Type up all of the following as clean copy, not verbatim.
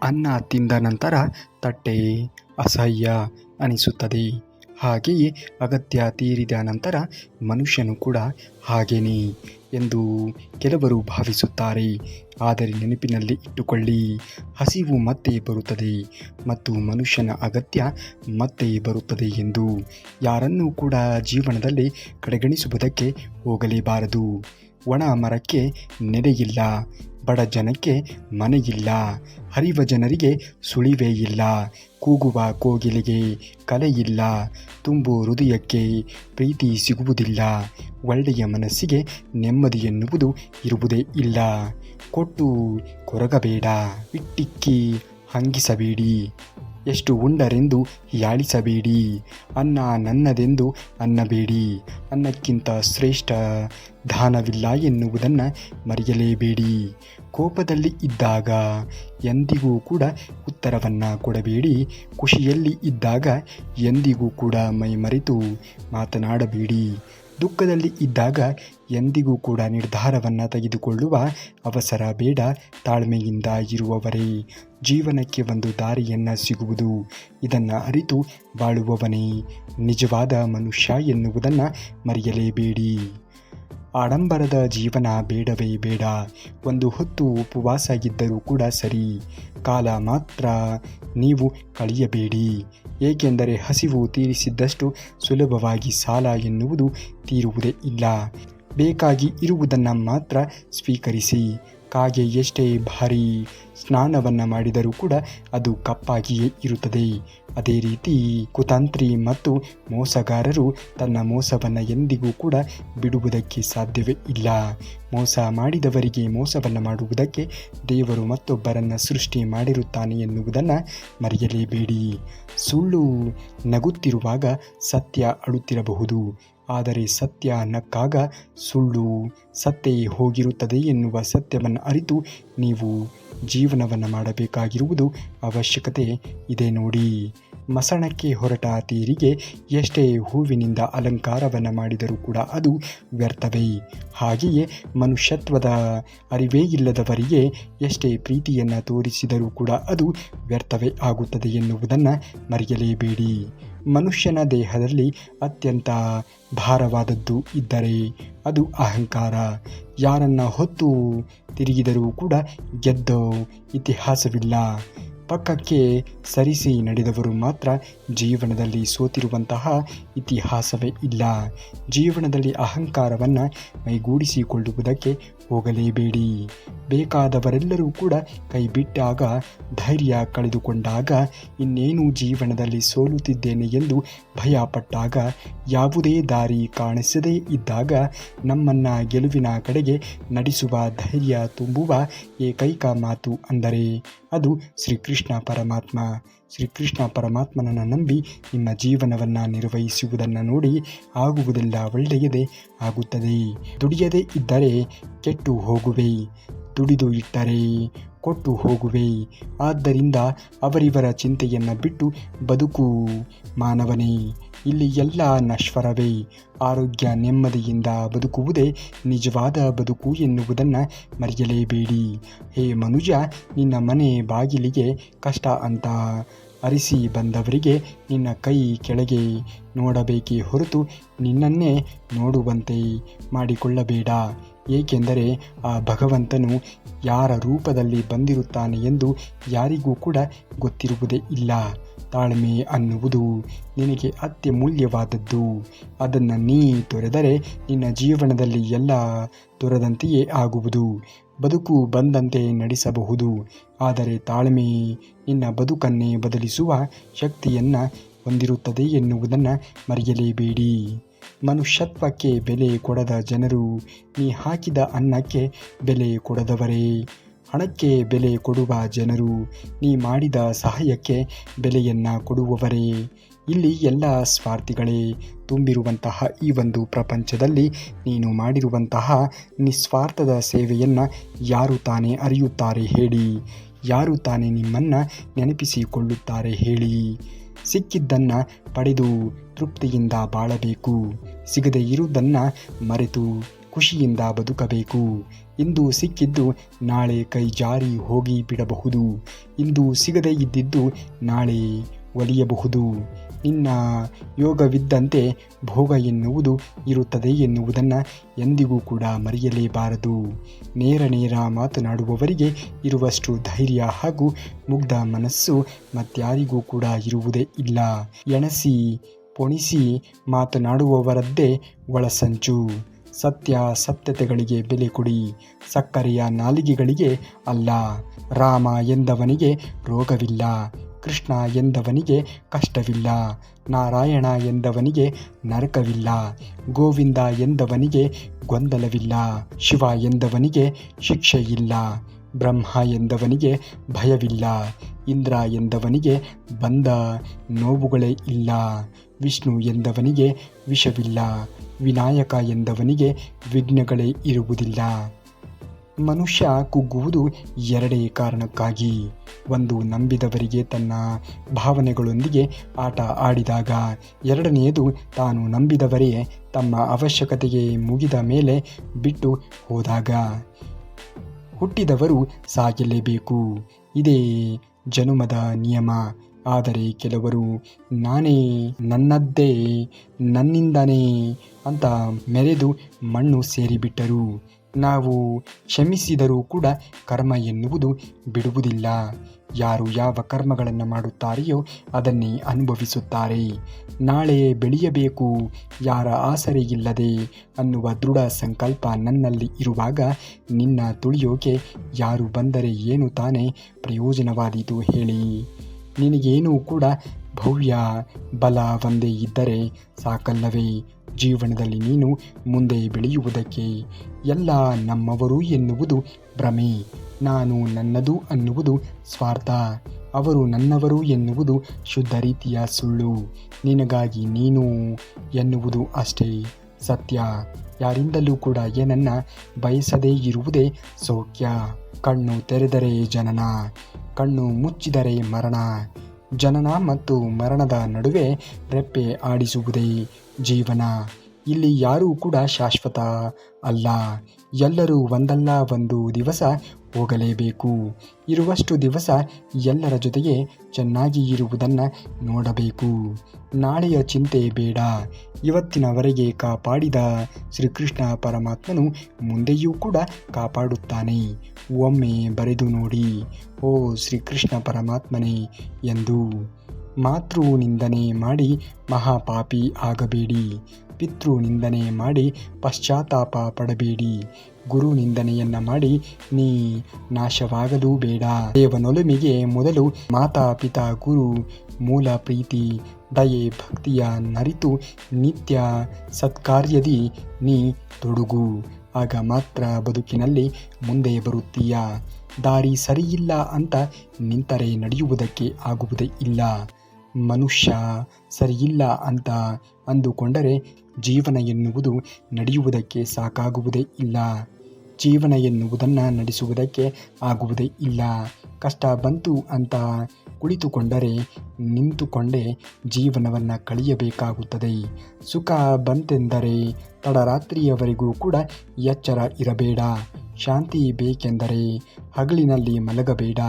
ಅನ್ನ ತಿಂದ ನಂತರ ತಟ್ಟೆ ಅಸಹ್ಯ ಅನಿಸುತ್ತದೆ. ಹಾಗೆಯೇ ಅಗತ್ಯ ತೀರಿದ ನಂತರ ಮನುಷ್ಯನು ಕೂಡ ಹಾಗೇನೆ ಎಂದು ಕೆಲವರು ಭಾವಿಸುತ್ತಾರೆ. ಆದರೆ ನೆನಪಿನಲ್ಲಿ ಇಟ್ಟುಕೊಳ್ಳಿ, ಹಸಿವು ಮತ್ತೆ ಬರುತ್ತದೆ ಮತ್ತು ಮನುಷ್ಯನ ಅಗತ್ಯ ಮತ್ತೆ ಬರುತ್ತದೆ ಎಂದು ಯಾರನ್ನೂ ಕೂಡ ಜೀವನದಲ್ಲಿ ಕಡೆಗಣಿಸುವುದಕ್ಕೆ ಹೋಗಲೇಬಾರದು. ಒಣ ಮರಕ್ಕೆ ನೆಲೆಯಿಲ್ಲ, ಬಡ ಜನಕ್ಕೆ ಮನೆಯಿಲ್ಲ, ಹರಿವ ಜನರಿಗೆ ಸುಳಿವೇ ಇಲ್ಲ, ಕೂಗುವ ಕೋಗಿಲೆಗೆ ಕಲೆಯಿಲ್ಲ, ತುಂಬು ಹೃದಯಕ್ಕೆ ಪ್ರೀತಿ ಸಿಗುವುದಿಲ್ಲ, ಒಳ್ಳೆಯ ಮನಸ್ಸಿಗೆ ನೆಮ್ಮದಿ ಎನ್ನುವುದು ಇರುವುದೇ ಇಲ್ಲ. ಕೊಟ್ಟು ಕೊರಗಬೇಡ, ಇಟ್ಟಿಕ್ಕಿ ಹಂಗಿಸಬೇಡಿ, ಎಷ್ಟು ಉಂಡರೆಂದು ಹೀಯಾಳಿಸಬೇಡಿ, ಅನ್ನ ನನ್ನದೆಂದು ಅನ್ನಬೇಡಿ, ಅನ್ನಕ್ಕಿಂತ ಶ್ರೇಷ್ಠ ದಾನವಿಲ್ಲ ಎನ್ನುವುದನ್ನು ಮರೆಯಲೇಬೇಡಿ. ಕೋಪದಲ್ಲಿ ಇದ್ದಾಗ ಎಂದಿಗೂ ಕೂಡ ಉತ್ತರವನ್ನು ಕೊಡಬೇಡಿ. ಖುಷಿಯಲ್ಲಿ ಇದ್ದಾಗ ಎಂದಿಗೂ ಕೂಡ ಮೈಮರೆತು ಮಾತನಾಡಬೇಡಿ. ದುಃಖದಲ್ಲಿ ಇದ್ದಾಗ ಎಂದಿಗೂ ಕೂಡ ನಿರ್ಧಾರವನ್ನು ತೆಗೆದುಕೊಳ್ಳುವ ಅವಸರ ಬೇಡ. ತಾಳ್ಮೆಯಿಂದ ಇರುವವರೇ ಜೀವನಕ್ಕೆ ಒಂದು ದಾರಿಯನ್ನು ಸಿಗುವುದು. ಇದನ್ನು ಅರಿತು ಬಾಳುವವನೇ ನಿಜವಾದ ಮನುಷ್ಯ ಎನ್ನುವುದನ್ನು ಮರೆಯಲೇಬೇಡಿ. ಆಡಂಬರದ ಜೀವನ ಬೇಡವೇ ಬೇಡ. ಒಂದು ಹೊತ್ತು ಉಪವಾಸ ಇದ್ದರೂ ಕೂಡ ಸರಿ, ಕಾಲ ಮಾತ್ರ ನೀವು ಕಳೆಯಬೇಡಿ. ಏಕೆಂದರೆ ಹಸಿವು ತೀರಿಸಿದ್ದಷ್ಟು ಸುಲಭವಾಗಿ ಸಾಲ ಎನ್ನುವುದು ತೀರುವುದೇ ಇಲ್ಲ. ಬೇಕಾಗಿ ಇರುವುದನ್ನು ಮಾತ್ರ ಸ್ವೀಕರಿಸಿ. ಕಾಗೆ ಎಷ್ಟೇ ಭಾರಿ ಸ್ನಾನವನ್ನು ಮಾಡಿದರೂ ಕೂಡ ಅದು ಕಪ್ಪಾಗಿಯೇ ಇರುತ್ತದೆ. ಅದೇ ರೀತಿ ಕುತಂತ್ರಿ ಮತ್ತು ಮೋಸಗಾರರು ತನ್ನ ಮೋಸವನ್ನು ಎಂದಿಗೂ ಕೂಡ ಬಿಡುವುದಕ್ಕೆ ಸಾಧ್ಯವೇ ಇಲ್ಲ. ಮೋಸ ಮಾಡಿದವರಿಗೆ ಮೋಸವನ್ನು ಮಾಡುವುದಕ್ಕೆ ದೇವರು ಮತ್ತೊಬ್ಬರನ್ನು ಸೃಷ್ಟಿ ಮಾಡಿರುತ್ತಾನೆ ಎನ್ನುವುದನ್ನು ಮರೆಯಲೇಬೇಡಿ. ಸುಳ್ಳು ನಗುತ್ತಿರುವಾಗ ಸತ್ಯ ಅಳುತ್ತಿರಬಹುದು, ಆದರೆ ಸತ್ಯ ನಕ್ಕಾಗ ಸುಳ್ಳು ಸತ್ತೇ ಹೋಗಿರುತ್ತದೆ ಎನ್ನುವ ಸತ್ಯವನ್ನು ಅರಿತು ನೀವು ಜೀವನವನ್ನು ಮಾಡಬೇಕಾಗಿರುವುದು ಅವಶ್ಯಕತೆ ಇದೆ ನೋಡಿ. ಮಸಣಕ್ಕೆ ಹೊರಟ ತೇರಿಗೆ ಎಷ್ಟೇ ಹೂವಿನಿಂದ ಅಲಂಕಾರವನ್ನು ಮಾಡಿದರೂ ಕೂಡ ಅದು ವ್ಯರ್ಥವೇ. ಹಾಗೆಯೇ ಮನುಷ್ಯತ್ವದ ಅರಿವೇ ಇಲ್ಲದವರಿಗೆ ಎಷ್ಟೇ ಪ್ರೀತಿಯನ್ನು ತೋರಿಸಿದರೂ ಕೂಡ ಅದು ವ್ಯರ್ಥವೇ ಆಗುತ್ತದೆ ಎನ್ನುವುದನ್ನು ಮರೆಯಲೇಬೇಡಿ. ಮನುಷ್ಯನ ದೇಹದಲ್ಲಿ ಅತ್ಯಂತ ಭಾರವಾದದ್ದು ಇದ್ದರೆ ಅದು ಅಹಂಕಾರ. ಯಾರನ್ನು ಹೊತ್ತು ತಿರುಗಿದರೂ ಕೂಡ ಗೆದ್ದ ಇತಿಹಾಸವಿಲ್ಲ. ಪಕ್ಕಕ್ಕೆ ಸರಿಸಿ ನಡೆದವರು ಮಾತ್ರ ಜೀವನದಲ್ಲಿ ಸೋತಿರುವಂತಹ ಇತಿಹಾಸವೇ ಇಲ್ಲ. ಜೀವನದಲ್ಲಿ ಅಹಂಕಾರವನ್ನು ಮೈಗೂಡಿಸಿಕೊಳ್ಳುವುದಕ್ಕೆ ಹೋಗಲೇಬೇಡಿ. ಬೇಕಾದವರೆಲ್ಲರೂ ಕೂಡ ಕೈ ಬಿಟ್ಟಾಗ, ಧೈರ್ಯ ಕಳೆದುಕೊಂಡಾಗ, ಇನ್ನೇನು ಜೀವನದಲ್ಲಿ ಸೋಲುತ್ತಿದ್ದೇನೆ ಎಂದು ಭಯಪಟ್ಟಾಗ, ಯಾವುದೇ ದಾರಿ ಕಾಣಿಸದೇ ಇದ್ದಾಗ ನಮ್ಮನ್ನು ಗೆಲುವಿನ ಕಡೆಗೆ ನಡೆಸುವ ಧೈರ್ಯ ತುಂಬುವ ಏಕೈಕ ಮಾತು ಅಂದರೆ ಅದು ಶ್ರೀಕೃಷ್ಣ ಪರಮಾತ್ಮ. ಶ್ರೀಕೃಷ್ಣ ಪರಮಾತ್ಮನನ್ನು ನಂಬಿ ನಿಮ್ಮ ಜೀವನವನ್ನು ನಿರ್ವಹಿಸುವುದನ್ನು ನೋಡಿ ಆಗುವುದೆಲ್ಲ ಒಳ್ಳೆಯದೇ ಆಗುತ್ತದೆ. ದುಡಿಯದೇ ಇದ್ದರೆ ಕೆಟ್ಟು ಹೋಗುವೆ, ದುಡಿದು ಇಟ್ಟರೆ ಕೊಟ್ಟು ಹೋಗುವೆ. ಆದ್ದರಿಂದ ಅವರಿವರ ಚಿಂತೆಯನ್ನು ಬಿಟ್ಟು ಬದುಕು ಮಾನವನೇ. ಇಲ್ಲಿ ಎಲ್ಲ ನಶ್ವರವೇ. ಆರೋಗ್ಯ ನೆಮ್ಮದಿಯಿಂದ ಬದುಕುವುದೇ ನಿಜವಾದ ಬದುಕು ಎನ್ನುವುದನ್ನು ಮರೆಯಲೇಬೇಡಿ. ಹೇ ಮನುಜ, ನಿನ್ನ ಮನೆ ಬಾಗಿಲಿಗೆ ಕಷ್ಟ ಅಂತ ಅರಿಸಿ ಬಂದವರಿಗೆ ನಿನ್ನ ಕೈ ಕೆಳಗೆ ನೋಡಬೇಕೇ ಹೊರತು ನಿನ್ನನ್ನೇ ನೋಡುವಂತೆ ಮಾಡಿಕೊಳ್ಳಬೇಡ. ಏಕೆಂದರೆ ಆ ಭಗವಂತನು ಯಾರ ರೂಪದಲ್ಲಿ ಬಂದಿರುತ್ತಾನೆ ಎಂದು ಯಾರಿಗೂ ಕೂಡ ಗೊತ್ತಿರುವುದೇ ಇಲ್ಲ. ತಾಳ್ಮೆ ಅನ್ನುವುದು ನಿನಗೆ ಅತ್ಯಮೂಲ್ಯವಾದದ್ದು. ಅದನ್ನು ನೀ ತೊರೆದರೆ ನಿನ್ನ ಜೀವನದಲ್ಲಿ ಎಲ್ಲ ತೊರೆದಂತೆಯೇ ಆಗುವುದು. ಬದುಕು ಬಂದಂತೆ ನಡೆಸಬಹುದು, ಆದರೆ ತಾಳ್ಮೆ ನಿನ್ನ ಬದುಕನ್ನೇ ಬದಲಿಸುವ ಶಕ್ತಿಯನ್ನು ಹೊಂದಿರುತ್ತದೆ ಎನ್ನುವುದನ್ನು ಮರೆಯಲೇಬೇಡಿ. ಮನುಷ್ಯತ್ವಕ್ಕೆ ಬೆಲೆ ಕೊಡದ ಜನರು, ನೀ ಹಾಕಿದ ಅನ್ನಕ್ಕೆ ಬೆಲೆ ಕೊಡದವರೇ. ಹಣಕ್ಕೆ ಬೆಲೆ ಕೊಡುವ ಜನರು, ನೀ ಮಾಡಿದ ಸಹಾಯಕ್ಕೆ ಬೆಲೆಯನ್ನು ಕೊಡುವವರೇ. ಇಲ್ಲಿ ಎಲ್ಲ ಸ್ವಾರ್ಥಿಗಳೇ ತುಂಬಿರುವಂತಹ ಈ ಒಂದು ಪ್ರಪಂಚದಲ್ಲಿ ನೀನು ಮಾಡಿರುವಂತಹ ನಿಸ್ವಾರ್ಥದ ಸೇವೆಯನ್ನು ಯಾರು ತಾನೇ ಅರಿಯುತ್ತಾರೆ ಹೇಳಿ? ಯಾರು ತಾನೇ ನಿಮ್ಮನ್ನು ನೆನಪಿಸಿಕೊಳ್ಳುತ್ತಾರೆ ಹೇಳಿ? ಸಿಕ್ಕಿದ್ದನ್ನು ಪಡೆದು ತೃಪ್ತಿಯಿಂದ ಬಾಳಬೇಕು. ಸಿಗದೇ ಇರುವುದನ್ನು ಮರೆತು ಖುಷಿಯಿಂದ ಬದುಕಬೇಕು. ಇಂದು ಸಿಕ್ಕಿದ್ದು ನಾಳೆ ಕೈ ಜಾರಿ ಹೋಗಿ ಬಿಡಬಹುದು. ಇಂದು ಸಿಗದೇ ಇದ್ದಿದ್ದು ನಾಳೆ ಒಲಿಯಬಹುದು. ನಿನ್ನ ಯೋಗವಿದ್ದಂತೆ ಭೋಗ ಎನ್ನುವುದು ಇರುತ್ತದೆ ಎನ್ನುವುದನ್ನು ಎಂದಿಗೂ ಕೂಡ ಮರೆಯಲೇಬಾರದು. ನೇರ ಮಾತನಾಡುವವರಿಗೆ ಇರುವಷ್ಟು ಧೈರ್ಯ ಹಾಗೂ ಮುಗ್ಧ ಮನಸ್ಸು ಮತ್ಯಾರಿಗೂ ಕೂಡ ಇರುವುದೇ ಇಲ್ಲ. ಎಣಸಿ ಪೊಣಿಸಿ ಮಾತನಾಡುವವರದ್ದೇ ಒಳಸಂಚು. ಸತ್ಯತೆಗಳಿಗೆ ಬೆಲೆ ಕೊಡಿ, ಸಕ್ಕರೆಯ ನಾಲಿಗೆಗಳಿಗೆ ಅಲ್ಲ. ರಾಮ ಎಂದವನಿಗೆ ರೋಗವಿಲ್ಲ, ಕೃಷ್ಣ ಎಂದವನಿಗೆ ಕಷ್ಟವಿಲ್ಲ, ನಾರಾಯಣ ಎಂದವನಿಗೆ ನರಕವಿಲ್ಲ, ಗೋವಿಂದ ಎಂದವನಿಗೆ ಗೊಂದಲವಿಲ್ಲ, ಶಿವ ಎಂದವನಿಗೆ ಶಿಕ್ಷೆಯಿಲ್ಲ, ಬ್ರಹ್ಮ ಎಂದವನಿಗೆ ಭಯವಿಲ್ಲ, ಇಂದ್ರ ಎಂದವನಿಗೆ ಬಂದ ನೋವುಗಳೇ ಇಲ್ಲ, ವಿಷ್ಣು ಎಂದವನಿಗೆ ವಿಷವಿಲ್ಲ, ವಿನಾಯಕ ಎಂದವನಿಗೆ ವಿಘ್ನಗಳೇ ಇರುವುದಿಲ್ಲ. ಮನುಷ್ಯ ಕುಗ್ಗುವುದು ಎರಡೇ ಕಾರಣಕ್ಕಾಗಿ. ಒಂದು, ನಂಬಿದವರಿಗೆ ತನ್ನ ಭಾವನೆಗಳೊಂದಿಗೆ ಆಟ ಆಡಿದಾಗ. ಎರಡನೆಯದು, ತಾನು ನಂಬಿದವರೇ ತಮ್ಮ ಅವಶ್ಯಕತೆಗೆ ಮುಗಿದ ಮೇಲೆ ಬಿಟ್ಟು ಹೋದಾಗ. ಹುಟ್ಟಿದವರು ಸಾಗಲೇಬೇಕು, ಇದೇ ಜನುಮದ ನಿಯಮ. ಆದರೆ ಕೆಲವರು ನಾನೇ, ನನ್ನದ್ದೇ, ನನ್ನಿಂದನೇ ಅಂತ ಮೆರೆದು ಮಣ್ಣು ಸೇರಿಬಿಟ್ಟರು. ನಾವು ಕ್ಷಮಿಸಿದರೂ ಕೂಡ ಕರ್ಮ ಎನ್ನುವುದು ಬಿಡುವುದಿಲ್ಲ. ಯಾರು ಯಾವ ಕರ್ಮಗಳನ್ನು ಮಾಡುತ್ತಾರೆಯೋ ಅದನ್ನೇ ಅನುಭವಿಸುತ್ತಾರೆ. ನಾಳೆ ಬೆಳೆಯಬೇಕು, ಯಾರ ಆಸರೆ ಇಲ್ಲದೆ ಅನ್ನುವ ದೃಢ ಸಂಕಲ್ಪ ನನ್ನಲ್ಲಿ ಇರುವಾಗ ನಿನ್ನ ತುಳಿಯೋಕೆ ಯಾರು ಬಂದರೆ ಏನು ತಾನೇ ಪ್ರಯೋಜನವಾದೀತು ಹೇಳಿ? ನಿನಗೇನೂ ಕೂಡ ಭವ್ಯ ಬಲ ಒಂದೇ ಇದ್ದರೆ ಸಾಕಲ್ಲವೇ ಜೀವನದಲ್ಲಿ ನೀನು ಮುಂದೆ ಬೆಳೆಯುವುದಕ್ಕೆ? ಎಲ್ಲ ನಮ್ಮವರು ಎನ್ನುವುದು ಭ್ರಮೆ, ನಾನು ನನ್ನದು ಅನ್ನುವುದು ಸ್ವಾರ್ಥ, ಅವರು ನನ್ನವರು ಎನ್ನುವುದು ಶುದ್ಧ ರೀತಿಯ ಸುಳ್ಳು. ನಿನಗಾಗಿ ನೀನು ಎನ್ನುವುದು ಅಷ್ಟೇ ಸತ್ಯ. ಯಾರಿಂದಲೂ ಕೂಡ ಏನನ್ನ ಬಯಸದೇ ಇರುವುದೇ ಸೌಖ್ಯ. ಕಣ್ಣು ತೆರೆದರೆ ಜನನ, ಕಣ್ಣು ಮುಚ್ಚಿದರೆ ಮರಣ. ಜನನ ಮತ್ತು ಮರಣದ ನಡುವೆ ರೆಪ್ಪೆ ಆಡಿಸುವುದೇ ಜೀವನ. ಇಲ್ಲಿ ಯಾರೂ ಕೂಡ ಶಾಶ್ವತ ಅಲ್ಲ. ಎಲ್ಲರೂ ಒಂದಲ್ಲ ಒಂದು ದಿವಸ ಹೋಗಲೇಬೇಕು. ಇರುವಷ್ಟು ದಿವಸ ಎಲ್ಲರ ಜೊತೆಗೆ ಚೆನ್ನಾಗಿ ಇರುವುದನ್ನು ನೋಡಬೇಕು. ನಾಳೆಯ ಚಿಂತೆ ಬೇಡ. ಇವತ್ತಿನವರೆಗೆ ಕಾಪಾಡಿದ ಶ್ರೀಕೃಷ್ಣ ಪರಮಾತ್ಮನು ಮುಂದೆಯೂ ಕೂಡ ಕಾಪಾಡುತ್ತಾನೆ. ಒಮ್ಮೆ ಬರೆದು ನೋಡಿ, ಓ ಶ್ರೀಕೃಷ್ಣ ಪರಮಾತ್ಮನೇ ಎಂದು. ಮಾತೃ ನಿಂದನೆ ಮಾಡಿ ಮಹಾಪಾಪಿ ಆಗಬೇಡಿ. ಪಿತೃ ನಿಂದನೆ ಮಾಡಿ ಪಶ್ಚಾತ್ತಾಪ ಪಡಬೇಡಿ. ಗುರು ನಿಂದನೆಯನ್ನ ಮಾಡಿ ನೀ ನಾಶವಾಗಲೂ ಬೇಡ. ದೇವನೊಲುಮೆಗೆ ಮೊದಲು ಮಾತಾ ಪಿತಾ ಗುರು ಮೂಲ ಪ್ರೀತಿ ದಯೆ ಭಕ್ತಿಯ ನರಿತು ನಿತ್ಯ ಸತ್ಕಾರ್ಯದಿ ನೀ ತೊಡಗು. ಆಗ ಮಾತ್ರ ಬದುಕಿನಲ್ಲಿ ಮುಂದೆ ಬರುತ್ತೀಯ. ದಾರಿ ಸರಿಯಿಲ್ಲ ಅಂತ ನಿಂತರೆ ನಡೆಯುವುದಕ್ಕೆ ಆಗುವುದೇ ಇಲ್ಲ. ಮನುಷ್ಯ ಸರಿಯಿಲ್ಲ ಅಂತ ಅಂದುಕೊಂಡರೆ ಜೀವನ ಎನ್ನುವುದು ನಡೆಯುವುದಕ್ಕೆ ಸಾಕಾಗುವುದೇ ಇಲ್ಲ. ಜೀವನ ಎನ್ನುವುದನ್ನು ನಡೆಸುವುದಕ್ಕೆ ಆಗುವುದೇ ಇಲ್ಲ. ಕಷ್ಟ ಬಂತು ಅಂತ ಕುಳಿತುಕೊಂಡರೆ ನಿಂತುಕೊಂಡೇ ಜೀವನವನ್ನು ಕಳೆಯಬೇಕಾಗುತ್ತದೆ. ಸುಖ ಬಂತೆಂದರೆ ತಡರಾತ್ರಿಯವರೆಗೂ ಕೂಡ ಎಚ್ಚರ ಇರಬೇಡ. ಶಾಂತಿ ಬೇಕೆಂದರೆ ಹಗಲಿನಲ್ಲಿ ಮಲಗಬೇಡ.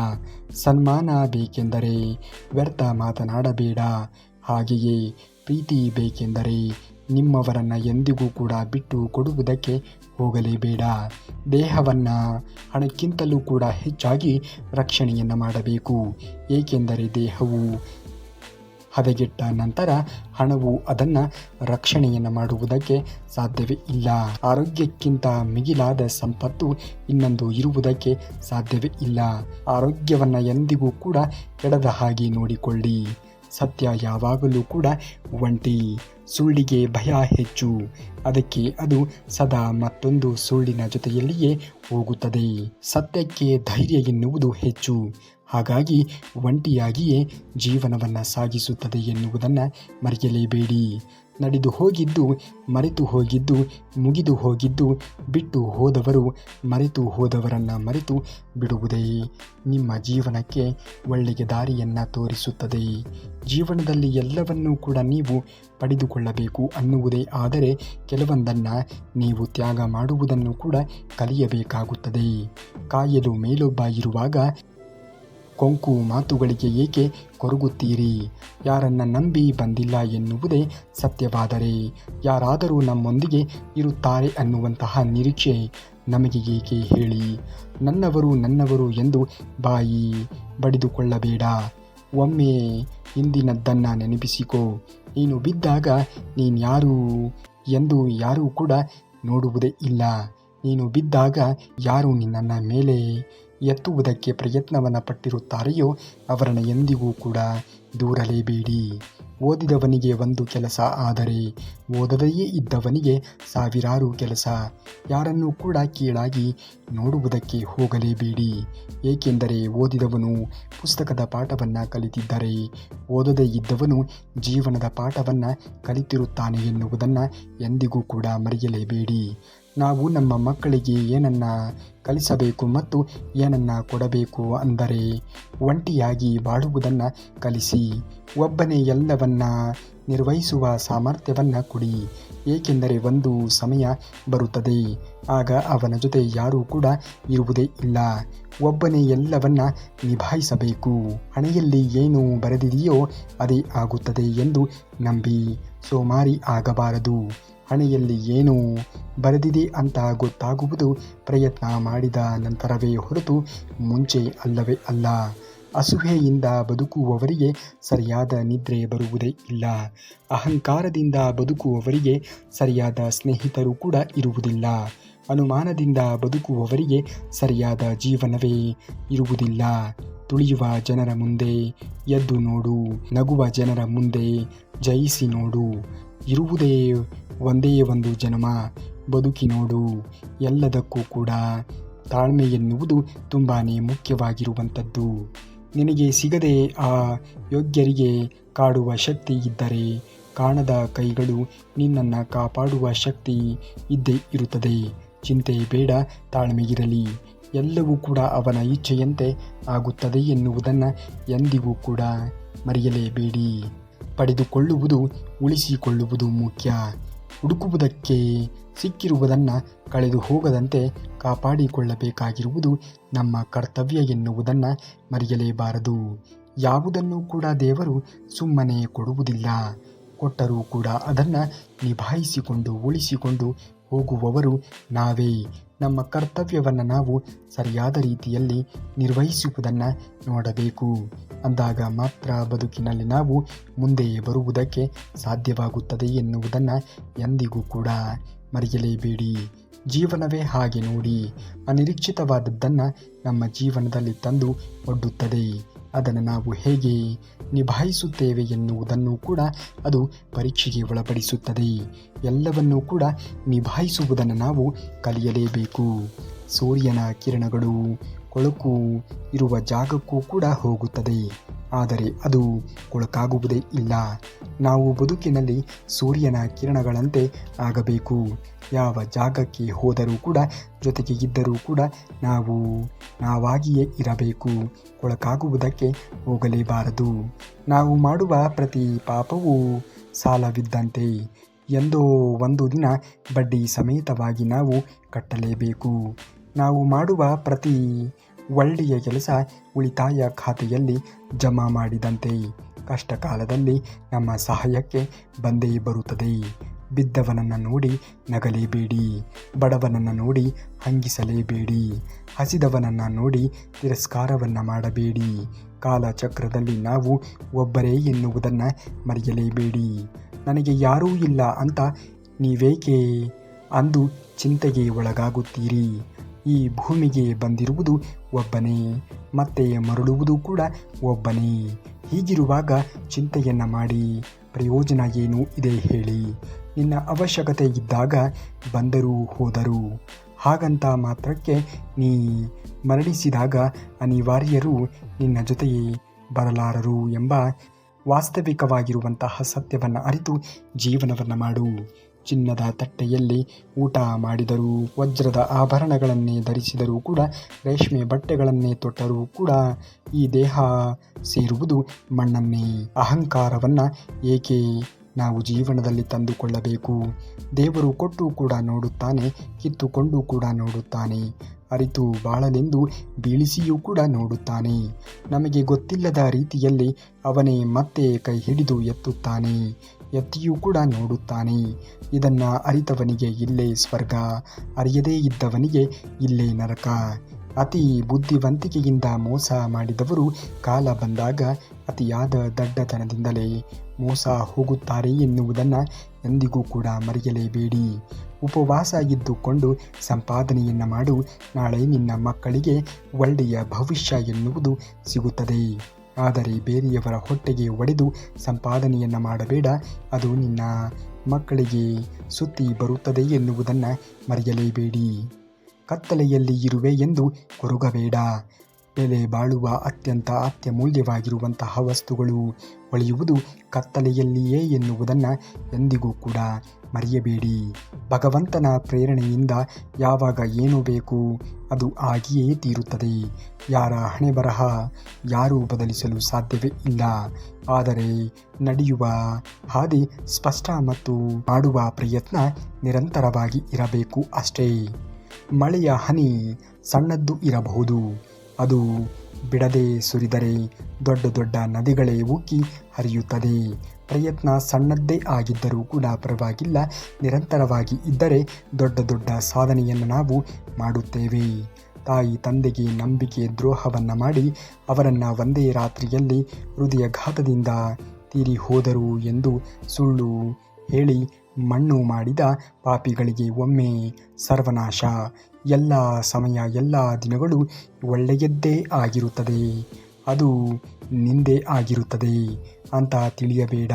ಸನ್ಮಾನ ಬೇಕೆಂದರೆ ವ್ಯರ್ಥ ಮಾತನಾಡಬೇಡ. ಹಾಗೆಯೇ ಪ್ರೀತಿ ಬೇಕೆಂದರೆ ನಿಮ್ಮವರನ್ನು ಎಂದಿಗೂ ಕೂಡ ಬಿಟ್ಟು ಕೊಡುವುದಕ್ಕೆ ಹೋಗಲೇಬೇಡ. ದೇಹವನ್ನು ಹಣಕ್ಕಿಂತಲೂ ಕೂಡ ಹೆಚ್ಚಾಗಿ ರಕ್ಷಣೆಯನ್ನು ಮಾಡಬೇಕು. ಏಕೆಂದರೆ ದೇಹವು ಹದಗೆಟ್ಟ ನಂತರ ಹಣವು ಅದನ್ನು ರಕ್ಷಣೆಯನ್ನು ಮಾಡುವುದಕ್ಕೆ ಸಾಧ್ಯವೇ ಇಲ್ಲ. ಆರೋಗ್ಯಕ್ಕಿಂತ ಮಿಗಿಲಾದ ಸಂಪತ್ತು ಇನ್ನೊಂದು ಇರುವುದಕ್ಕೆ ಸಾಧ್ಯವೇ ಇಲ್ಲ. ಆರೋಗ್ಯವನ್ನು ಎಂದಿಗೂ ಕೂಡ ಕೆಡದ ಹಾಗೆ ನೋಡಿಕೊಳ್ಳಿ. ಸತ್ಯ ಯಾವಾಗಲೂ ಕೂಡ ಒಂಟಿ, ಸುಳ್ಳಿಗೆ ಭಯ ಹೆಚ್ಚು. ಅದಕ್ಕೆ ಅದು ಸದಾ ಮತ್ತೊಂದು ಸುಳ್ಳಿನ ಜೊತೆಯಲ್ಲಿಯೇ ಹೋಗುತ್ತದೆ. ಸತ್ಯಕ್ಕೆ ಧೈರ್ಯ ಎನ್ನುವುದು ಹೆಚ್ಚು. ಹಾಗಾಗಿ ಒಂಟಿಯಾಗಿಯೇ ಜೀವನವನ್ನು ಸಾಗಿಸುತ್ತದೆ ಎನ್ನುವುದನ್ನು ಮರೆಯಲೇಬೇಡಿ. ನಡೆದು ಹೋಗಿದ್ದು, ಮರೆತು ಹೋಗಿದ್ದು, ಮುಗಿದು ಹೋಗಿದ್ದು, ಬಿಟ್ಟು ಹೋದವರು, ಮರೆತು ಹೋದವರನ್ನು ಮರೆತು ಬಿಡುವುದೇ ನಿಮ್ಮ ಜೀವನಕ್ಕೆ ಒಳ್ಳೆಯ ದಾರಿಯನ್ನು ತೋರಿಸುತ್ತದೆ. ಜೀವನದಲ್ಲಿ ಎಲ್ಲವನ್ನೂ ಕೂಡ ನೀವು ಪಡೆದುಕೊಳ್ಳಬೇಕು ಅನ್ನುವುದೇ ಆದರೆ ಕೆಲವೊಂದನ್ನು ನೀವು ತ್ಯಾಗ ಮಾಡುವುದನ್ನು ಕೂಡ ಕಲಿಯಬೇಕಾಗುತ್ತದೆ. ಕಾಯಲು ಮೇಲೊಬ್ಬ ಇರುವಾಗ ಕೊಂಕು ಮಾತುಗಳಿಗೆ ಏಕೆ ಕೊರಗುತ್ತೀರಿ? ಯಾರನ್ನ ನಂಬಿ ಬಂದಿಲ್ಲ ಎನ್ನುವುದೇ ಸತ್ಯವಾದರೆ ಯಾರಾದರೂ ನಮ್ಮೊಂದಿಗೆ ಇರುತ್ತಾರೆ ಅನ್ನುವಂತಹ ನಿರೀಕ್ಷೆ ನಮಗೆ ಏಕೆ ಹೇಳಿ? ನನ್ನವರು ಎಂದು ಬಾಯಿ ಬಡಿದುಕೊಳ್ಳಬೇಡ. ಒಮ್ಮೆ ಹಿಂದಿನದ್ದನ್ನು ನೆನಪಿಸಿಕೋ. ನೀನು ಬಿದ್ದಾಗ ನೀನ್ಯಾರು ಎಂದು ಯಾರೂ ಕೂಡ ನೋಡುವುದೇ ಇಲ್ಲ. ನೀನು ಬಿದ್ದಾಗ ಯಾರು ನಿನ್ನನ್ನು ಮೇಲೆ ಎತ್ತುವುದಕ್ಕೆ ಪ್ರಯತ್ನವನ್ನು ಪಟ್ಟಿರುತ್ತಾರೆಯೋ ಅವರನ್ನು ಎಂದಿಗೂ ಕೂಡ ದೂರಲೇಬೇಡಿ. ಓದಿದವನಿಗೆ ಒಂದು ಕೆಲಸ, ಆದರೆ ಓದದೆಯೇ ಇದ್ದವನಿಗೆ ಸಾವಿರಾರು ಕೆಲಸ. ಯಾರನ್ನೂ ಕೂಡ ಕೀಳಾಗಿ ನೋಡುವುದಕ್ಕೆ ಹೋಗಲೇಬೇಡಿ. ಏಕೆಂದರೆ ಓದಿದವನು ಪುಸ್ತಕದ ಪಾಠವನ್ನು ಕಲಿತಿದ್ದರೆ ಓದದೇ ಇದ್ದವನು ಜೀವನದ ಪಾಠವನ್ನು ಕಲಿತಿರುತ್ತಾನೆ ಎನ್ನುವುದನ್ನು ಎಂದಿಗೂ ಕೂಡ ಮರೆಯಲೇಬೇಡಿ. ನಾವು ನಮ್ಮ ಮಕ್ಕಳಿಗೆ ಏನನ್ನು ಕಲಿಸಬೇಕು ಮತ್ತು ಏನನ್ನು ಕೊಡಬೇಕು ಅಂದರೆ ಒಂಟಿಯಾಗಿ ಬಾಳುವುದನ್ನು ಕಲಿಸಿ. ಒಬ್ಬನೇ ಎಲ್ಲವನ್ನ ನಿರ್ವಹಿಸುವ ಸಾಮರ್ಥ್ಯವನ್ನು ಕೊಡಿ. ಏಕೆಂದರೆ ಒಂದು ಸಮಯ ಬರುತ್ತದೆ, ಆಗ ಅವನ ಜೊತೆ ಯಾರೂ ಕೂಡ ಇರುವುದೇ ಇಲ್ಲ. ಒಬ್ಬನೇ ಎಲ್ಲವನ್ನ ನಿಭಾಯಿಸಬೇಕು. ಹಣೆಯಲ್ಲಿ ಏನು ಬರೆದಿದೆಯೋ ಅದೇ ಆಗುತ್ತದೆ ಎಂದು ನಂಬಿ ಸೋಮಾರಿ ಆಗಬಾರದು. ಹಣೆಯಲ್ಲಿ ಏನು ಬರೆದಿದೆ ಅಂತ ಗೊತ್ತಾಗುವುದು ಪ್ರಯತ್ನ ಮಾಡಿದ ನಂತರವೇ ಹೊರತು ಮುಂಚೆ ಅಲ್ಲವೇ ಅಲ್ಲ. ಅಸೂಯೆಯಿಂದ ಬದುಕುವವರಿಗೆ ಸರಿಯಾದ ನಿದ್ರೆ ಬರುವುದೇ ಇಲ್ಲ. ಅಹಂಕಾರದಿಂದ ಬದುಕುವವರಿಗೆ ಸರಿಯಾದ ಸ್ನೇಹಿತರು ಕೂಡ ಇರುವುದಿಲ್ಲ. ಅನುಮಾನದಿಂದ ಬದುಕುವವರಿಗೆ ಸರಿಯಾದ ಜೀವನವೇ ಇರುವುದಿಲ್ಲ. ತುಳಿಯುವ ಜನರ ಮುಂದೆ ಎದ್ದು ನೋಡು, ನಗುವ ಜನರ ಮುಂದೆ ಜಯಿಸಿ ನೋಡು. ಇರುವುದೇ ಒಂದೇ ಒಂದು ಜನ್ಮ, ಬದುಕಿ ನೋಡು. ಎಲ್ಲದಕ್ಕೂ ಕೂಡ ತಾಳ್ಮೆ ಎನ್ನುವುದು ತುಂಬಾ ಮುಖ್ಯವಾಗಿರುವಂಥದ್ದು. ನಿನಗೆ ಸಿಗದೆ ಆ ಯೋಗ್ಯರಿಗೆ ಕಾಡುವ ಶಕ್ತಿ ಇದ್ದರೆ ಕಾಣದ ಕೈಗಳು ನಿನ್ನನ್ನು ಕಾಪಾಡುವ ಶಕ್ತಿ ಇದ್ದೇ ಇರುತ್ತದೆ. ಚಿಂತೆ ಬೇಡ, ತಾಳ್ಮೆ ಇರಲಿ. ಎಲ್ಲವೂ ಕೂಡ ಅವನ ಇಚ್ಛೆಯಂತೆ ಆಗುತ್ತದೆ ಎನ್ನುವುದನ್ನು ಎಂದಿಗೂ ಕೂಡ ಮರೆಯಲೇಬೇಡಿ. ಪಡೆದುಕೊಳ್ಳುವುದು ಉಳಿಸಿಕೊಳ್ಳುವುದು ಮುಖ್ಯ. ಹುಡುಕುವುದಕ್ಕೆ ಸಿಕ್ಕಿರುವುದನ್ನು ಕಳೆದು ಹೋಗದಂತೆ ಕಾಪಾಡಿಕೊಳ್ಳಬೇಕಾಗಿರುವುದು ನಮ್ಮ ಕರ್ತವ್ಯ ಎನ್ನುವುದನ್ನು ಮರೆಯಲೇಬಾರದು. ಯಾವುದನ್ನು ಕೂಡ ದೇವರು ಸುಮ್ಮನೆ ಕೊಡುವುದಿಲ್ಲ. ಕೊಟ್ಟರೂ ಕೂಡ ಅದನ್ನು ನಿಭಾಯಿಸಿಕೊಂಡು ಉಳಿಸಿಕೊಂಡು ಹೋಗುವವರು ನಾವೇ. ನಮ್ಮ ಕರ್ತವ್ಯವನ್ನು ನಾವು ಸರಿಯಾದ ರೀತಿಯಲ್ಲಿ ನಿರ್ವಹಿಸುವುದನ್ನು ನೋಡಬೇಕು. ಅಂದಾಗ ಮಾತ್ರ ಬದುಕಿನಲ್ಲಿ ನಾವು ಮುಂದೆ ಬರುವುದಕ್ಕೆ ಸಾಧ್ಯವಾಗುತ್ತದೆ ಎನ್ನುವುದನ್ನು ಎಂದಿಗೂ ಕೂಡ ಮರೆಯಲೇಬೇಡಿ. ಜೀವನವೇ ಹಾಗೆ ನೋಡಿ, ಅನಿರೀಕ್ಷಿತವಾದದ್ದನ್ನು ನಮ್ಮ ಜೀವನದಲ್ಲಿ ತಂದು ಒಡ್ಡುತ್ತದೆ. ಅದನ್ನು ನಾವು ಹೇಗೆ ನಿಭಾಯಿಸುತ್ತೇವೆ ಎನ್ನುವುದನ್ನು ಕೂಡ ಅದು ಪರೀಕ್ಷೆಗೆ ಒಳಪಡಿಸುತ್ತದೆ. ಎಲ್ಲವನ್ನೂ ಕೂಡ ನಿಭಾಯಿಸುವುದನ್ನು ನಾವು ಕಲಿಯಲೇಬೇಕು. ಸೂರ್ಯನ ಕಿರಣಗಳು ಕೊಳಕು ಇರುವ ಜಾಗಕ್ಕೂ ಕೂಡ ಹೋಗುತ್ತದೆ, ಆದರೆ ಅದು ಕೊಳಕಾಗುವುದೇ ಇಲ್ಲ. ನಾವು ಬದುಕಿನಲ್ಲಿ ಸೂರ್ಯನ ಕಿರಣಗಳಂತೆ ಆಗಬೇಕು. ಯಾವ ಜಾಗಕ್ಕೆ ಹೋದರೂ ಕೂಡ, ಜೊತೆಗೆ ಇದ್ದರೂ ಕೂಡ ನಾವಾಗಿಯೇ ಇರಬೇಕು. ಕೊಳಕಾಗುವುದಕ್ಕೆ ಹೋಗಲೇಬಾರದು. ನಾವು ಮಾಡುವ ಪ್ರತಿ ಪಾಪವೂ ಸಾಲವಿದ್ದಂತೆ. ಎಂದೋ ಒಂದು ದಿನ ಬಡ್ಡಿ ಸಮೇತವಾಗಿ ನಾವು ಕಟ್ಟಲೇಬೇಕು. ನಾವು ಮಾಡುವ ಪ್ರತಿ ಒಳ್ಳೆಯ ಕೆಲಸ ಉಳಿತಾಯ ಖಾತೆಯಲ್ಲಿ ಜಮಾ ಮಾಡಿದಂತೆ ಕಷ್ಟ ಕಾಲದಲ್ಲಿ ನಮ್ಮ ಸಹಾಯಕ್ಕೆ ಬಂದೇ ಬರುತ್ತದೆ. ಬಿದ್ದವನನ್ನು ನೋಡಿ ನಗಲೇಬೇಡಿ. ಬಡವನನ್ನು ನೋಡಿ ಹಂಗಿಸಲೇಬೇಡಿ. ಹಸಿದವನನ್ನು ನೋಡಿ ತಿರಸ್ಕಾರವನ್ನು ಮಾಡಬೇಡಿ. ಕಾಲಚಕ್ರದಲ್ಲಿ ನಾವು ಒಬ್ಬರೇ ಎನ್ನುವುದನ್ನು ಮರೆಯಲೇಬೇಡಿ. ನನಗೆ ಯಾರೂ ಇಲ್ಲ ಅಂತ ನೀವೇಕೆ ಅಂದು ಚಿಂತೆಗೆ ಒಳಗಾಗುತ್ತೀರಿ? ಈ ಭೂಮಿಗೆ ಬಂದಿರುವುದು ಒಬ್ಬನೇ, ಮತ್ತೆ ಮರಳುವುದು ಕೂಡ ಒಬ್ಬನೇ. ಹೀಗಿರುವಾಗ ಚಿಂತೆಯನ್ನು ಮಾಡಿ ಪ್ರಯೋಜನ ಏನೂ ಇದೆ ಹೇಳಿ? ನಿನ್ನ ಅವಶ್ಯಕತೆ ಇದ್ದಾಗ ಬಂದರೂ ಹೋದರು. ಹಾಗಂತ ಮಾತ್ರಕ್ಕೆ ನೀ ಮರಣಿಸಿದಾಗ ಅನಿವಾರ್ಯರು ನಿನ್ನ ಜೊತೆಯೇ ಬರಲಾರರು ಎಂಬ ವಾಸ್ತವಿಕವಾಗಿರುವಂತಹ ಸತ್ಯವನ್ನು ಅರಿತು ಜೀವನವನ್ನು ಮಾಡು. ಚಿನ್ನದ ತಟ್ಟೆಯಲ್ಲಿ ಊಟ ಮಾಡಿದರೂ, ವಜ್ರದ ಆಭರಣಗಳನ್ನೇ ಧರಿಸಿದರೂ ಕೂಡ, ರೇಷ್ಮೆ ಬಟ್ಟೆಗಳನ್ನೇ ತೊಟ್ಟರೂ ಕೂಡ ಈ ದೇಹ ಸೇರುವುದು ಮಣ್ಣನ್ನೇ. ಅಹಂಕಾರವನ್ನು ಏಕೆ ನಾವು ಜೀವನದಲ್ಲಿ ತಂದುಕೊಳ್ಳಬೇಕು? ದೇವರು ಕೊಟ್ಟು ಕೂಡ ನೋಡುತ್ತಾನೆ, ಕಿತ್ತುಕೊಂಡು ಕೂಡ ನೋಡುತ್ತಾನೆ, ಅರಿತು ಬಾಳಲೆಂದು ಬೀಳಿಸಿಯೂ ಕೂಡ ನೋಡುತ್ತಾನೆ. ನಮಗೆ ಗೊತ್ತಿಲ್ಲದ ರೀತಿಯಲ್ಲಿ ಅವನೇ ಮತ್ತೆ ಕೈ ಹಿಡಿದು ಎತ್ತುತ್ತಾನೆ, ಎತ್ತಿಯೂ ಕೂಡ ನೋಡುತ್ತಾನೆ. ಇದನ್ನು ಅರಿತವನಿಗೆ ಇಲ್ಲೇ ಸ್ವರ್ಗ, ಅರಿಯದೇ ಇದ್ದವನಿಗೆ ಇಲ್ಲೇ ನರಕ. ಅತಿ ಬುದ್ಧಿವಂತಿಕೆಯಿಂದ ಮೋಸ ಮಾಡಿದವರು ಕಾಲ ಬಂದಾಗ ಅತಿಯಾದ ದಡ್ಡತನದಿಂದಲೇ ಮೋಸ ಹೋಗುತ್ತಾರೆ ಎನ್ನುವುದನ್ನು ಎಂದಿಗೂ ಕೂಡ ಮರೆಯಲೇಬೇಡಿ. ಉಪವಾಸ ಇದ್ದುಕೊಂಡು ಸಂಪಾದನೆಯನ್ನು ಮಾಡು, ನಾಳೆ ನಿನ್ನ ಮಕ್ಕಳಿಗೆ ಒಳ್ಳೆಯ ಭವಿಷ್ಯ ಎನ್ನುವುದು ಸಿಗುತ್ತದೆ. ಆದರೆ ಬೇರೆಯವರ ಹೊಟ್ಟೆಗೆ ಒಡೆದು ಸಂಪಾದನೆಯನ್ನು ಮಾಡಬೇಡ, ಅದು ನಿನ್ನ ಮಕ್ಕಳಿಗೆ ಸುತ್ತಿ ಬರುತ್ತದೆ ಎನ್ನುವುದನ್ನು ಮರೆಯಲೇಬೇಡಿ. ಕತ್ತಲೆಯಲ್ಲಿ ಇರುವೆ ಎಂದು ಕೊರಗಬೇಡ. ಬೆಲೆ ಬಾಳುವ ಅತ್ಯಂತ ಅತ್ಯಮೂಲ್ಯವಾಗಿರುವಂತಹ ವಸ್ತುಗಳು ಹೊಳೆಯುವುದು ಕತ್ತಲೆಯಲ್ಲಿಯೇ ಎನ್ನುವುದನ್ನು ಎಂದಿಗೂ ಕೂಡ ಮರೆಯಬೇಡಿ. ಭಗವಂತನ ಪ್ರೇರಣೆಯಿಂದ ಯಾವಾಗ ಏನು ಬೇಕು ಅದು ಆಗಿಯೇ ತೀರುತ್ತದೆ. ಯಾರ ಹಣೆ ಬರಹ ಯಾರೂ ಬದಲಿಸಲು ಸಾಧ್ಯವೇ ಇಲ್ಲ. ಆದರೆ ನಡೆಯುವ ಹಾದಿ ಸ್ಪಷ್ಟ ಮತ್ತು ಮಾಡುವ ಪ್ರಯತ್ನ ನಿರಂತರವಾಗಿ ಇರಬೇಕು ಅಷ್ಟೇ. ಮಳೆಯ ಹನಿ ಸಣ್ಣದ್ದು ಇರಬಹುದು, ಅದು ಬಿಡದೆ ಸುರಿದರೆ ದೊಡ್ಡ ದೊಡ್ಡ ನದಿಗಳೇ ಉಕ್ಕಿ ಹರಿಯುತ್ತದೆ. ಪ್ರಯತ್ನ ಸಣ್ಣದ್ದೇ ಆಗಿದ್ದರೂ ಕೂಡ ಪರವಾಗಿಲ್ಲ, ನಿರಂತರವಾಗಿ ಇದ್ದರೆ ದೊಡ್ಡ ದೊಡ್ಡ ಸಾಧನೆಯನ್ನು ನಾವು ಮಾಡುತ್ತೇವೆ. ತಾಯಿ ತಂದೆಗೆ ನಂಬಿಕೆ ದ್ರೋಹವನ್ನು ಮಾಡಿ ಅವರನ್ನು ಒಂದೇ ರಾತ್ರಿಯಲ್ಲಿ ಹೃದಯಘಾತದಿಂದ ತೀರಿ ಹೋದರು ಎಂದು ಸುಳ್ಳು ಹೇಳಿ ಮಣ್ಣು ಮಾಡಿದ ಪಾಪಿಗಳಿಗೆ ಒಮ್ಮೆ ಸರ್ವನಾಶ. ಎಲ್ಲ ಸಮಯ ಎಲ್ಲ ದಿನಗಳು ಒಳ್ಳೆಯದ್ದೇ ಆಗಿರುತ್ತದೆ, ಅದು ನಿಂದೇ ಆಗಿರುತ್ತದೆ ಅಂತ ತಿಳಿಯಬೇಡ.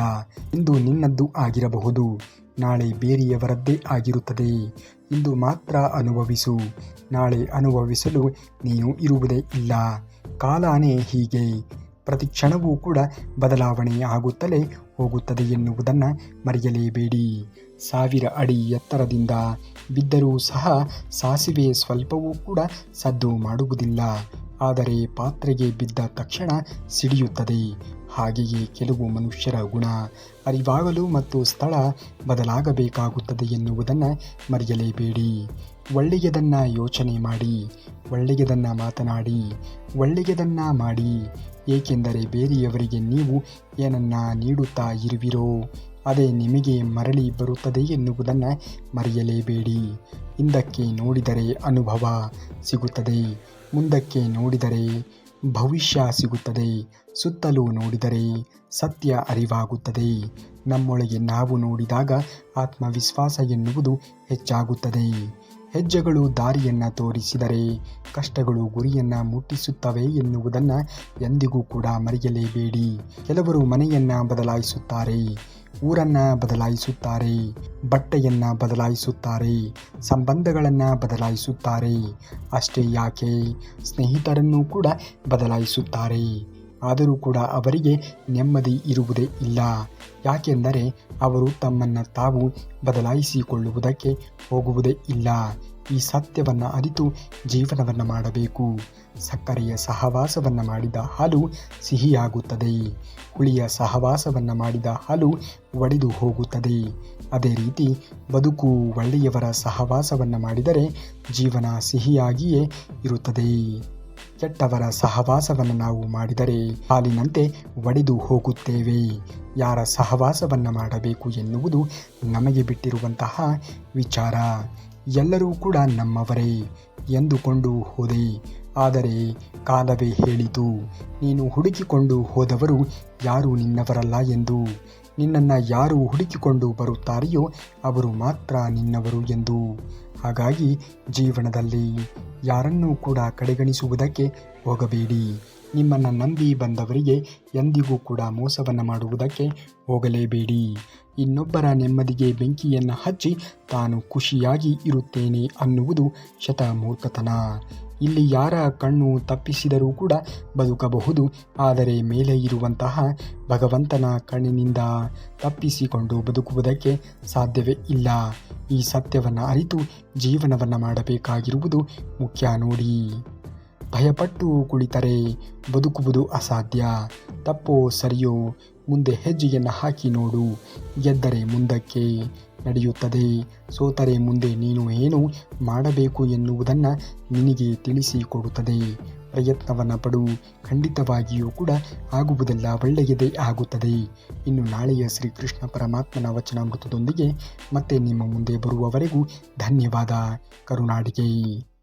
ಇಂದು ನಿನ್ನದ್ದು ಆಗಿರಬಹುದು, ನಾಳೆ ಬೇರೆಯವರದ್ದೇ ಆಗಿರುತ್ತದೆ. ಇಂದು ಮಾತ್ರ ಅನುಭವಿಸು, ನಾಳೆ ಅನುಭವಿಸಲು ನೀನು ಇರುವುದೇ ಇಲ್ಲ. ಕಾಲನೇ ಹೀಗೆ, ಪ್ರತಿ ಕ್ಷಣವೂ ಕೂಡ ಬದಲಾವಣೆ ಆಗುತ್ತಲೇ ಹೋಗುತ್ತದೆ ಎನ್ನುವುದನ್ನು ಮರೆಯಲೇಬೇಡಿ. 1000 ಅಡಿ ಎತ್ತರದಿಂದ ಬಿದ್ದರೂ ಸಹ ಸಾಸಿವೆ ಸ್ವಲ್ಪವೂ ಕೂಡ ಸದ್ದು ಮಾಡುವುದಿಲ್ಲ, ಆದರೆ ಪಾತ್ರೆಗೆ ಬಿದ್ದ ತಕ್ಷಣ ಸಿಡಿಯುತ್ತದೆ. ಹಾಗೆಯೇ ಕೆಲವು ಮನುಷ್ಯರ ಗುಣ ಅರಿವಾಗಲು ಮತ್ತು ಸ್ಥಳ ಬದಲಾಗಬೇಕಾಗುತ್ತದೆ ಎನ್ನುವುದನ್ನು ಮರೆಯಲೇಬೇಡಿ. ಒಳ್ಳೆಯದನ್ನು ಯೋಚನೆ ಮಾಡಿ, ಒಳ್ಳೆಯದನ್ನು ಮಾತನಾಡಿ, ಒಳ್ಳೆಯದನ್ನು ಮಾಡಿ. ಏಕೆಂದರೆ ಬೇರೆಯವರಿಗೆ ನೀವು ಏನನ್ನ ನೀಡುತ್ತಾ ಇರುವಿರೋ ಅದೇ ನಿಮಗೆ ಮರಳಿ ಬರುತ್ತದೆ ಎನ್ನುವುದನ್ನು ಮರೆಯಲೇಬೇಡಿ. ಹಿಂದಕ್ಕೆ ನೋಡಿದರೆ ಅನುಭವ ಸಿಗುತ್ತದೆ, ಮುಂದಕ್ಕೆ ನೋಡಿದರೆ ಭವಿಷ್ಯ ಸಿಗುತ್ತದೆ, ಸುತ್ತಲೂ ನೋಡಿದರೆ ಸತ್ಯ ಅರಿವಾಗುತ್ತದೆ. ನಮ್ಮೊಳಗೆ ನಾವು ನೋಡಿದಾಗ ಆತ್ಮವಿಶ್ವಾಸ ಎನ್ನುವುದು ಹೆಚ್ಚಾಗುತ್ತದೆ. ಹೆಜ್ಜೆಗಳು ದಾರಿಯನ್ನು ತೋರಿಸಿದರೆ ಕಷ್ಟಗಳು ಗುರಿಯನ್ನು ಮುಟ್ಟಿಸುತ್ತವೆ ಎನ್ನುವುದನ್ನು ಎಂದಿಗೂ ಕೂಡ ಮರೆಯಲೇಬೇಡಿ. ಕೆಲವರು ಮನೆಯನ್ನು ಬದಲಾಯಿಸುತ್ತಾರೆ, ಊರನ್ನು ಬದಲಾಯಿಸುತ್ತಾರೆ, ಬಟ್ಟೆಯನ್ನು ಬದಲಾಯಿಸುತ್ತಾರೆ, ಸಂಬಂಧಗಳನ್ನು ಬದಲಾಯಿಸುತ್ತಾರೆ. ಅಷ್ಟೇ ಯಾಕೆ, ಸ್ನೇಹಿತರನ್ನು ಕೂಡ ಬದಲಾಯಿಸುತ್ತಾರೆ. ಆದರೂ ಕೂಡ ಅವರಿಗೆ ನೆಮ್ಮದಿ ಇರುವುದೇ ಇಲ್ಲ. ಯಾಕೆಂದರೆ ಅವರು ತಮ್ಮನ್ನು ತಾವು ಬದಲಾಯಿಸಿಕೊಳ್ಳುವುದಕ್ಕೆ ಹೋಗುವುದೇ ಇಲ್ಲ. ಈ ಸತ್ಯವನ್ನು ಅರಿತು ಜೀವನವನ್ನು ಮಾಡಬೇಕು. ಸಕ್ಕರೆಯ ಸಹವಾಸವನ್ನು ಮಾಡಿದ ಹಾಲು ಸಿಹಿಯಾಗುತ್ತದೆ, ಹುಳಿಯ ಸಹವಾಸವನ್ನು ಮಾಡಿದ ಹಾಲು ಒಡೆದು ಹೋಗುತ್ತದೆ. ಅದೇ ರೀತಿ ಬದುಕು ಒಳ್ಳೆಯವರ ಸಹವಾಸವನ್ನು ಮಾಡಿದರೆ ಜೀವನ ಸಿಹಿಯಾಗಿಯೇ ಇರುತ್ತದೆ. ಕೆಟ್ಟವರ ಸಹವಾಸವನ್ನು ನಾವು ಮಾಡಿದರೆ ಹಾಲಿನಂತೆ ಒಡೆದು ಹೋಗುತ್ತೇವೆ. ಯಾರ ಸಹವಾಸವನ್ನು ಮಾಡಬೇಕು ಎನ್ನುವುದು ನಮಗೆ ಬಿಟ್ಟಿರುವಂತಹ ವಿಚಾರ. ಎಲ್ಲರೂ ಕೂಡ ನಮ್ಮವರೇ ಎಂದುಕೊಂಡು ಹೋದೆ, ಆದರೆ ಕಾಲವೇ ಹೇಳಿತು ನೀನು ಹುಡುಕಿಕೊಂಡು ಹೋದವರು ಯಾರೂ ನಿನ್ನವರಲ್ಲ ಎಂದು. ನಿನ್ನನ್ನು ಯಾರು ಹುಡುಕಿಕೊಂಡು ಬರುತ್ತಾರೆಯೋ ಅವರು ಮಾತ್ರ ನಿನ್ನವರು ಎಂದು. ಹಾಗಾಗಿ ಜೀವನದಲ್ಲಿ ಯಾರನ್ನೂ ಕೂಡ ಕಡೆಗಣಿಸುವುದಕ್ಕೆ ಹೋಗಬೇಡಿ. ನಿಮ್ಮನ್ನು ನಂಬಿ ಬಂದವರಿಗೆ ಎಂದಿಗೂ ಕೂಡ ಮೋಸವನ್ನು ಮಾಡುವುದಕ್ಕೆ ಹೋಗಲೇಬೇಡಿ. ಇನ್ನೊಬ್ಬರ ನೆಮ್ಮದಿಗೆ ಬೆಂಕಿಯನ್ನು ಹಚ್ಚಿ ತಾನು ಖುಷಿಯಾಗಿ ಇರುತ್ತೇನೆ ಅನ್ನುವುದು ಶತಮೂರ್ಖತನ. ಇಲ್ಲಿ ಯಾರ ಕಣ್ಣು ತಪ್ಪಿಸಿದರೂ ಕೂಡ ಬದುಕಬಹುದು, ಆದರೆ ಮೇಲೆ ಇರುವಂತಹ ಭಗವಂತನ ಕಣ್ಣಿನಿಂದ ತಪ್ಪಿಸಿಕೊಂಡು ಬದುಕುವುದಕ್ಕೆ ಸಾಧ್ಯವೇ ಇಲ್ಲ. ಈ ಸತ್ಯವನ್ನು ಅರಿತು ಜೀವನವನ್ನು ಮಾಡಬೇಕಾಗಿರುವುದು ಮುಖ್ಯ ನೋಡಿ. ಭಯಪಟ್ಟು ಕುಳಿತರೆ ಬದುಕುವುದು ಅಸಾಧ್ಯ. ತಪ್ಪೋ ಸರಿಯೋ ಮುಂದೆ ಹೆಜ್ಜೆಯನ್ನು ಹಾಕಿ ನೋಡು. ಗೆದ್ದರೆ ಮುಂದಕ್ಕೆ ನಡೆಯುತ್ತದೆ, ಸೋತರೆ ಮುಂದೆ ನೀನು ಏನು ಮಾಡಬೇಕು ಎನ್ನುವುದನ್ನು ನಿನಗೆ ತಿಳಿಸಿಕೊಡುತ್ತದೆ. ಪ್ರಯತ್ನವನ್ನು ಪಡು, ಖಂಡಿತವಾಗಿಯೂ ಕೂಡ ಆಗುವುದೆಲ್ಲ ಒಳ್ಳೆಯದೇ ಆಗುತ್ತದೆ. ಇನ್ನು ನಾಳೆಯ ಶ್ರೀಕೃಷ್ಣ ಪರಮಾತ್ಮನ ವಚನಾಮೃತದೊಂದಿಗೆ ಮತ್ತೆ ನಿಮ್ಮ ಮುಂದೆ ಬರುವವರೆಗೂ ಧನ್ಯವಾದ. ಕರುನಾಡಿಗೆ.